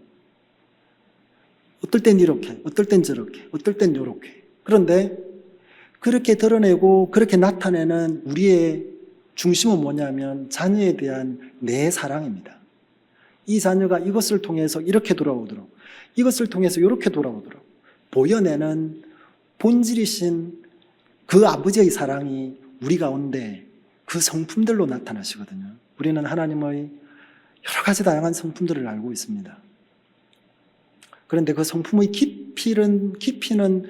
어떨 땐 이렇게, 어떨 땐 저렇게, 어떨 땐 이렇게. 그런데 그렇게 드러내고 그렇게 나타내는 우리의 중심은 뭐냐면 자녀에 대한 내 사랑입니다. 이 자녀가 이것을 통해서 이렇게 돌아오도록, 이것을 통해서 이렇게 돌아오도록 보여내는 본질이신 그 아버지의 사랑이 우리 가운데 그 성품들로 나타나시거든요. 우리는 하나님의 여러 가지 다양한 성품들을 알고 있습니다. 그런데 그 성품의 깊이는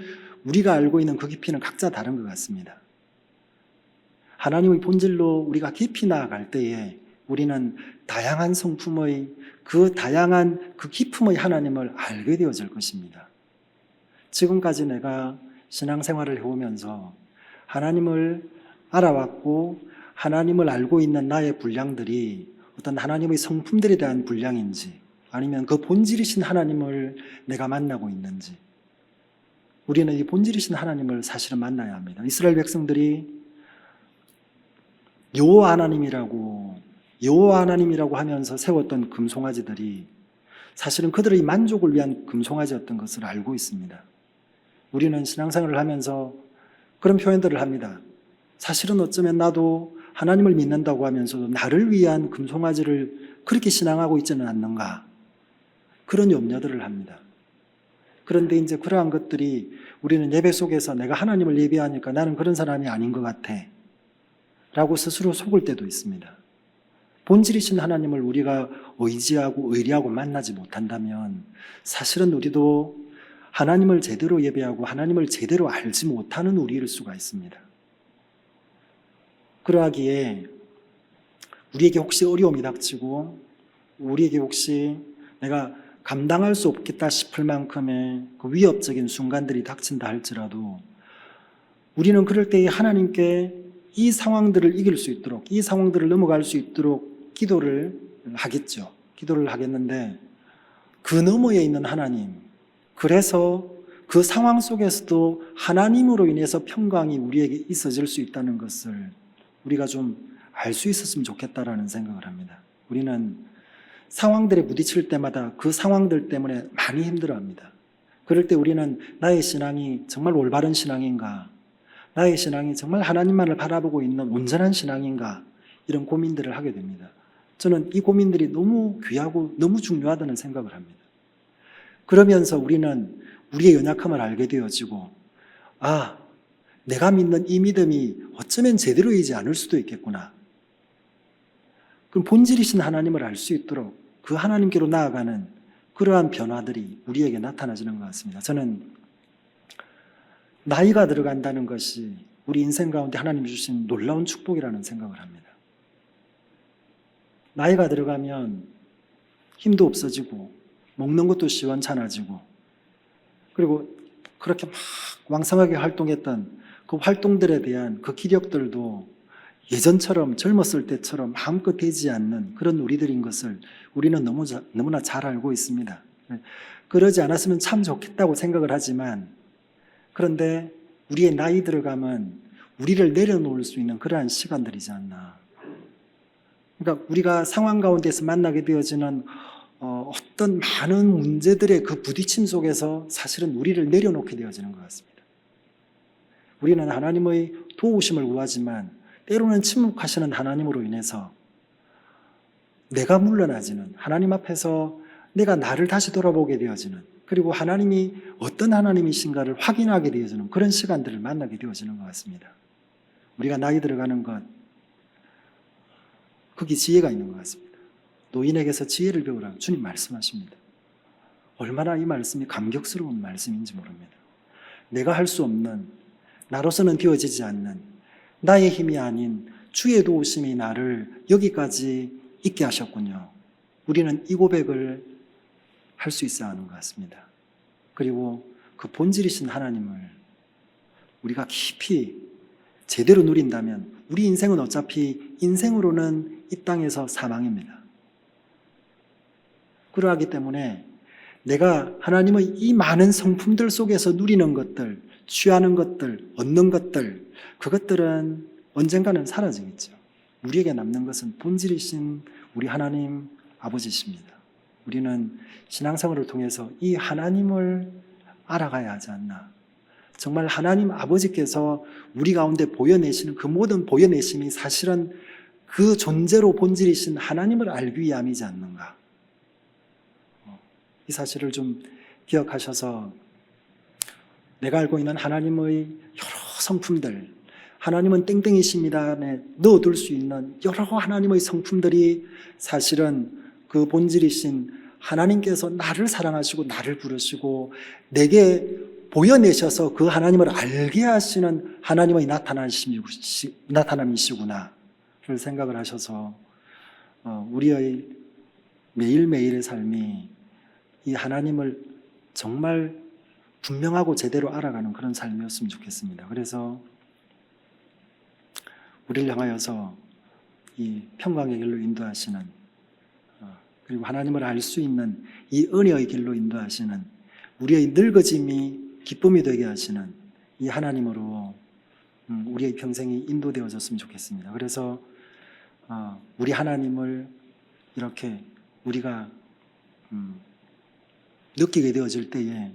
우리가 알고 있는 그 깊이는 각자 다른 것 같습니다. 하나님의 본질로 우리가 깊이 나아갈 때에 우리는 다양한 성품의 그 다양한 그 깊음의 하나님을 알게 되어질 것입니다. 지금까지 내가 신앙생활을 해오면서 하나님을 알아왔고 하나님을 알고 있는 나의 분량들이 어떤 하나님의 성품들에 대한 분량인지 아니면 그 본질이신 하나님을 내가 만나고 있는지, 우리는 이 본질이신 하나님을 사실은 만나야 합니다. 이스라엘 백성들이 여호와 하나님이라고 하면서 세웠던 금송아지들이 사실은 그들의 만족을 위한 금송아지였던 것을 알고 있습니다. 우리는 신앙생활을 하면서 그런 표현들을 합니다. 사실은 어쩌면 나도 하나님을 믿는다고 하면서도 나를 위한 금송아지를 그렇게 신앙하고 있지는 않는가, 그런 염려들을 합니다. 그런데 이제 그러한 것들이 우리는 예배 속에서 내가 하나님을 예배하니까 나는 그런 사람이 아닌 것 같아 라고 스스로 속을 때도 있습니다. 본질이신 하나님을 우리가 의지하고 의리하고 만나지 못한다면 사실은 우리도 하나님을 제대로 예배하고 하나님을 제대로 알지 못하는 우리일 수가 있습니다. 그러하기에 우리에게 혹시 어려움이 닥치고 우리에게 혹시 내가 감당할 수 없겠다 싶을 만큼의 그 위협적인 순간들이 닥친다 할지라도 우리는 그럴 때에 하나님께 이 상황들을 이길 수 있도록, 이 상황들을 넘어갈 수 있도록 기도를 하겠죠. 기도를 하겠는데 그 너머에 있는 하나님, 그래서 그 상황 속에서도 하나님으로 인해서 평강이 우리에게 있어질 수 있다는 것을 우리가 좀 알 수 있었으면 좋겠다라는 생각을 합니다. 우리는 상황들에 부딪힐 때마다 그 상황들 때문에 많이 힘들어합니다. 그럴 때 우리는 나의 신앙이 정말 올바른 신앙인가, 나의 신앙이 정말 하나님만을 바라보고 있는 온전한 신앙인가, 이런 고민들을 하게 됩니다. 저는 이 고민들이 너무 귀하고 너무 중요하다는 생각을 합니다. 그러면서 우리는 우리의 연약함을 알게 되어지고, 아, 내가 믿는 이 믿음이 어쩌면 제대로이지 않을 수도 있겠구나. 그럼 본질이신 하나님을 알 수 있도록 그 하나님께로 나아가는 그러한 변화들이 우리에게 나타나지는 것 같습니다. 저는 나이가 들어간다는 것이 우리 인생 가운데 하나님이 주신 놀라운 축복이라는 생각을 합니다. 나이가 들어가면 힘도 없어지고 먹는 것도 시원찮아지고, 그리고 그렇게 막 왕성하게 활동했던 그 활동들에 대한 그 기력들도 예전처럼 젊었을 때처럼 마음껏 되지 않는 그런 우리들인 것을 우리는 너무나 잘 알고 있습니다. 그러지 않았으면 참 좋겠다고 생각을 하지만, 그런데 우리의 나이 들어가면 우리를 내려놓을 수 있는 그러한 시간들이지 않나. 그러니까 우리가 상황 가운데서 만나게 되어지는 어떤 많은 문제들의 그 부딪힘 속에서 사실은 우리를 내려놓게 되어지는 것 같습니다. 우리는 하나님의 도우심을 구하지만 때로는 침묵하시는 하나님으로 인해서 내가 물러나지는, 하나님 앞에서 내가 나를 다시 돌아보게 되어지는, 그리고 하나님이 어떤 하나님이신가를 확인하게 되어지는 그런 시간들을 만나게 되어지는 것 같습니다. 우리가 나이 들어가는 것, 거기 지혜가 있는 것 같습니다. 노인에게서 지혜를 배우라 주님 말씀하십니다. 얼마나 이 말씀이 감격스러운 말씀인지 모릅니다. 내가 할 수 없는, 나로서는 되어지지 않는, 나의 힘이 아닌 주의 도우심이 나를 여기까지 있게 하셨군요. 우리는 이 고백을 할 수 있어야 하는 것 같습니다. 그리고 그 본질이신 하나님을 우리가 깊이 제대로 누린다면 우리 인생은 어차피 인생으로는 이 땅에서 사망입니다. 그러하기 때문에 내가 하나님의 이 많은 성품들 속에서 누리는 것들, 취하는 것들, 얻는 것들, 그것들은 언젠가는 사라지겠죠. 우리에게 남는 것은 본질이신 우리 하나님 아버지십니다. 우리는 신앙생활을 통해서 이 하나님을 알아가야 하지 않나. 정말 하나님 아버지께서 우리 가운데 보여내시는 그 모든 보여내심이 사실은 그 존재로 본질이신 하나님을 알기 위함이지 않는가. 이 사실을 좀 기억하셔서 내가 알고 있는 하나님의 여러 성품들, 하나님은 땡땡이십니다 안에 넣어둘 수 있는 여러 하나님의 성품들이 사실은 그 본질이신 하나님께서 나를 사랑하시고 나를 부르시고 내게 보여내셔서 그 하나님을 알게 하시는 하나님의 나타남이시구나를 생각을 하셔서 우리의 매일매일의 삶이 이 하나님을 정말 분명하고 제대로 알아가는 그런 삶이었으면 좋겠습니다. 그래서 우리를 향하여서 이 평강의 길로 인도하시는, 그리고 하나님을 알 수 있는 이 은혜의 길로 인도하시는, 우리의 늙어짐이 기쁨이 되게 하시는 이 하나님으로 우리의 평생이 인도되어졌으면 좋겠습니다. 그래서 우리 하나님을 이렇게 우리가 느끼게 되어질 때에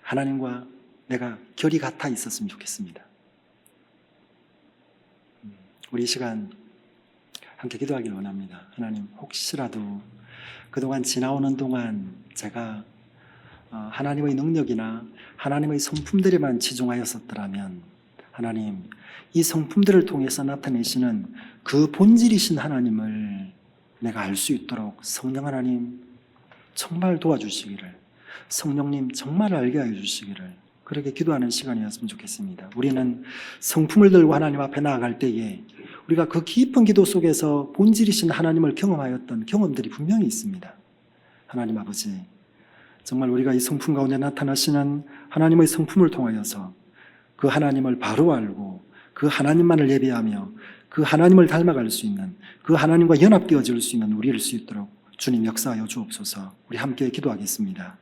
하나님과 내가 결이 같아 있었으면 좋겠습니다. 우리 이 시간 함께 기도하길 원합니다. 하나님, 혹시라도 그동안 지나오는 동안 제가 하나님의 능력이나 하나님의 성품들에만 치중하였었더라면, 하나님, 이 성품들을 통해서 나타내시는 그 본질이신 하나님을 내가 알 수 있도록 성령 하나님 정말 도와주시기를, 성령님 정말 알게 하여 주시기를, 그렇게 기도하는 시간이었으면 좋겠습니다. 우리는 성품을 들고 하나님 앞에 나아갈 때에 우리가 그 깊은 기도 속에서 본질이신 하나님을 경험하였던 경험들이 분명히 있습니다. 하나님 아버지, 정말 우리가 이 성품 가운데 나타나시는 하나님의 성품을 통하여서 그 하나님을 바로 알고 그 하나님만을 예배하며 그 하나님을 닮아갈 수 있는, 그 하나님과 연합되어질 수 있는 우리일 수 있도록 주님 역사하여 주옵소서. 우리 함께 기도하겠습니다.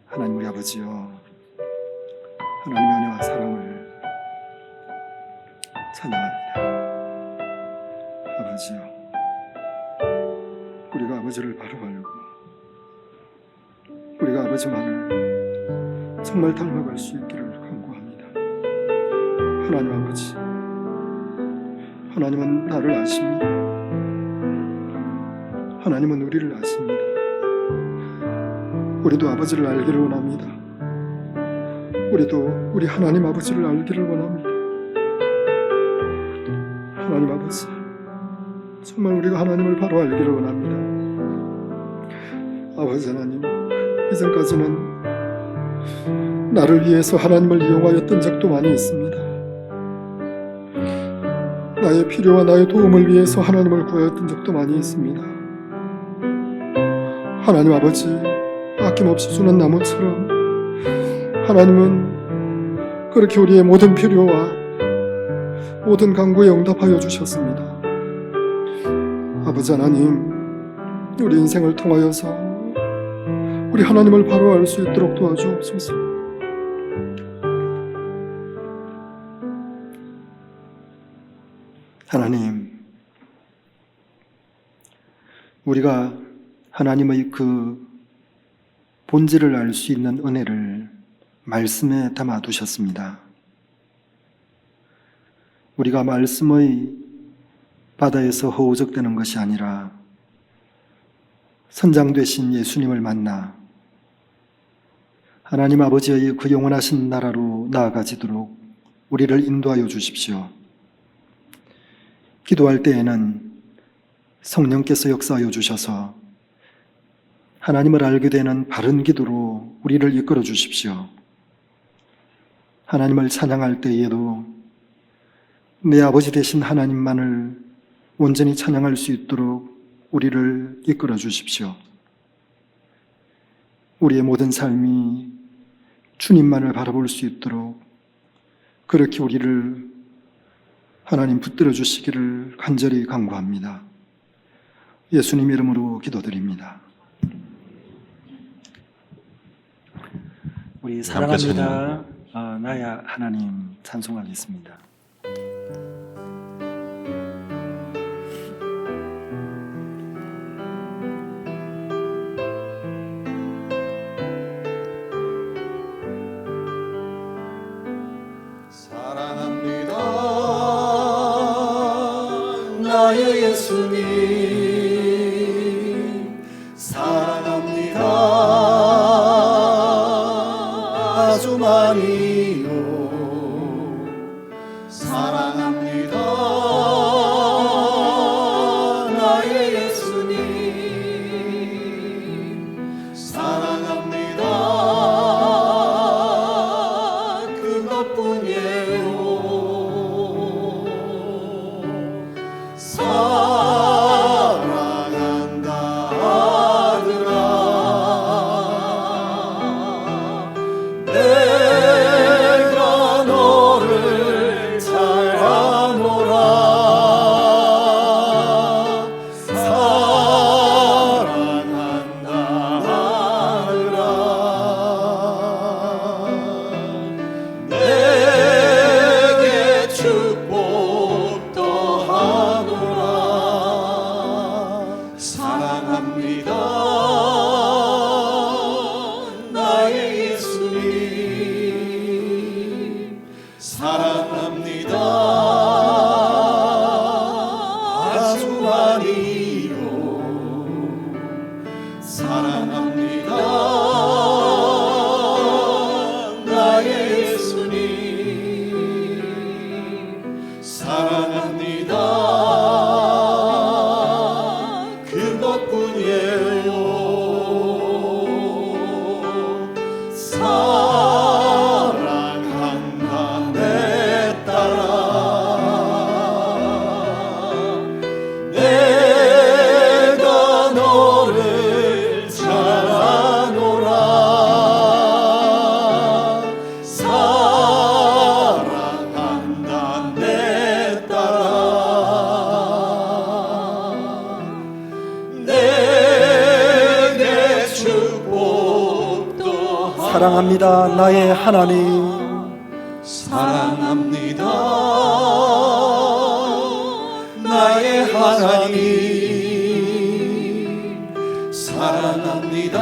하나님 우리 아버지요, 하나님의 은혜와 사랑을 찬양합니다. 아버지요, 우리가 아버지를 바로 알고 우리가 아버지만을 정말 닮아갈 수 있기를 간구합니다. 하나님 아버지, 하나님은 나를 아십니다. 하나님은 우리를 아십니다. 우리도 아버지를 알기를 원합니다. 우리도 우리 하나님 아버지를 알기를 원합니다. 하나님 아버지, 정말 우리가 하나님을 바로 알기를 원합니다. 아버지 하나님, 이전까지는 나를 위해서 하나님을 이용하였던 적도 많이 있습니다. 나의 필요와 나의 도움을 위해서 하나님을 구하였던 적도 많이 있습니다. 하나님 아버지, 아낌없이 주는 나무처럼 하나님은 그렇게 우리의 모든 필요와 모든 간구에 응답하여 주셨습니다. 아버지 하나님, 우리 인생을 통하여서 우리 하나님을 바로 알 수 있도록 도와주옵소서. 하나님, 우리가 하나님의 그 본질을 알 수 있는 은혜를 말씀에 담아두셨습니다. 우리가 말씀의 바다에서 허우적대는 것이 아니라 선장 되신 예수님을 만나 하나님 아버지의 그 영원하신 나라로 나아가지도록 우리를 인도하여 주십시오. 기도할 때에는 성령께서 역사하여 주셔서 하나님을 알게 되는 바른 기도로 우리를 이끌어 주십시오. 하나님을 찬양할 때에도 내 아버지 되신 하나님만을 온전히 찬양할 수 있도록 우리를 이끌어 주십시오. 우리의 모든 삶이 주님만을 바라볼 수 있도록 그렇게 우리를 하나님 붙들어 주시기를 간절히 간구합니다. 예수님 이름으로 기도드립니다. 우리 사랑합니다. 나의 하나님 찬송하겠습니다. 사랑합니다, 나의 예수님. 사랑합니다, 아주 많이요. 사랑합니다, 나의 예수님. 사랑합니다, 사랑합니다. 그것뿐이에요. 사랑한다 내 딸아. 내가 너를 잘 아노라. 사랑한다 내 딸아. 내게 축복도 사랑합니다 나의 하나님. 사랑합니다 나의 하나님. 사랑합니다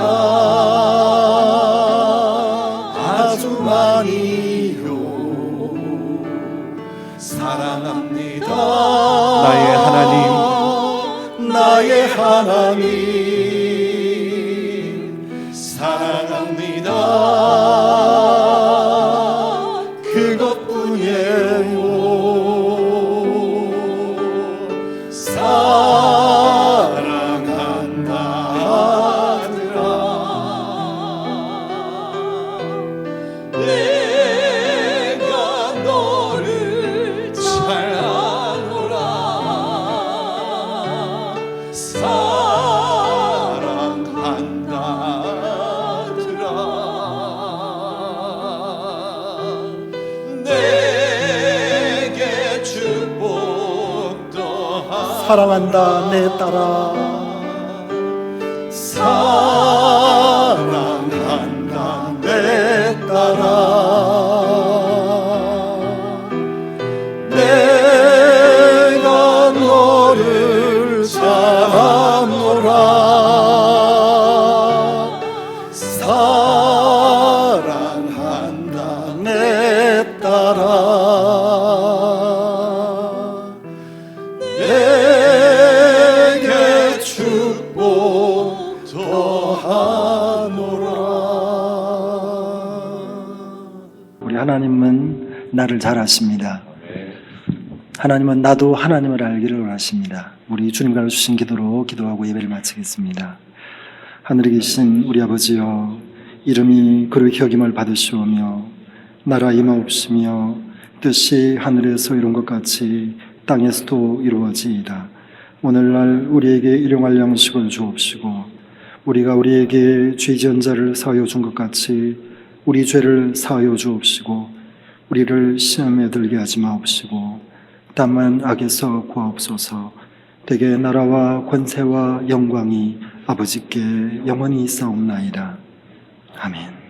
아주 많이요. 사랑합니다 나의 하나님. 나의 하나님. 사랑합니다 그것뿐이에요. 사랑한다 아들아. 내가 너를 잘 아노라. 사랑한다 아들아. 내게 축복도 사랑한다 내 딸아. 사랑한다 내 딸아. 내가 너를 잘 아노라. 사랑한다 내 딸아. 내게 축복도 하노라. 우리 하나님은 나를 잘 아십니다. 하나님은 나도 하나님을 알기를 원하십니다. 우리 주님과 주신 기도로 기도하고 예배를 마치겠습니다. 하늘에 계신 우리 아버지여, 이름이 그렇게 여김을 받으시오며 나라 임하옵시며 뜻이 하늘에서 이룬 것 같이 땅에서도 이루어지이다. 오늘날 우리에게 일용할 양식을 주옵시고 우리가 우리에게 죄 지은 자를 사하여 준 것 같이 우리 죄를 사하여 주옵시고 우리를 시험에 들게 하지 마옵시고 다만 악에서 구하옵소서. 대개 나라와 권세와 영광이 아버지께 영원히 있사옵나이다. 아멘.